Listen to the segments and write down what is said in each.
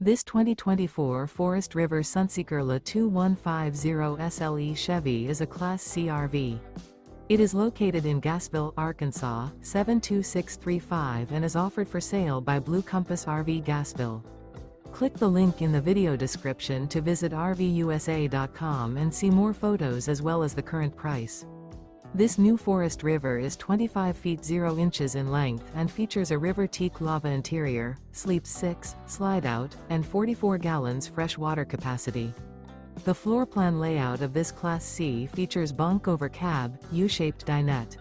This 2024 Forest River Sunseeker LA 2150 SLE Chevy is a Class C RV. It is located in Gassville, Arkansas, 72635 and is offered for sale by Blue Compass RV Gassville. Click the link in the video description to visit RVUSA.com and see more photos as well as the current price. This new Forest River is 25 feet 0 inches in length and features a RIVER TEAK-LAVA interior, sleeps 6, slide-out, and 44 gallons fresh water capacity. The floor plan layout of this Class C features Bunk Over Cab, U-shaped dinette.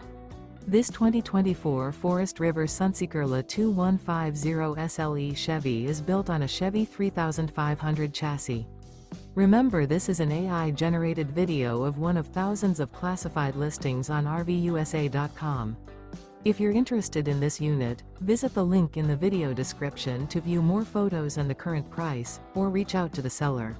This 2024 Forest River Sunseeker LA 2150 SLE Chevy is built on a Chevy 3500 chassis. Remember, this is an AI-generated video of one of thousands of classified listings on RVUSA.com. If you're interested in this unit, visit the link in the video description to view more photos and the current price, or reach out to the seller.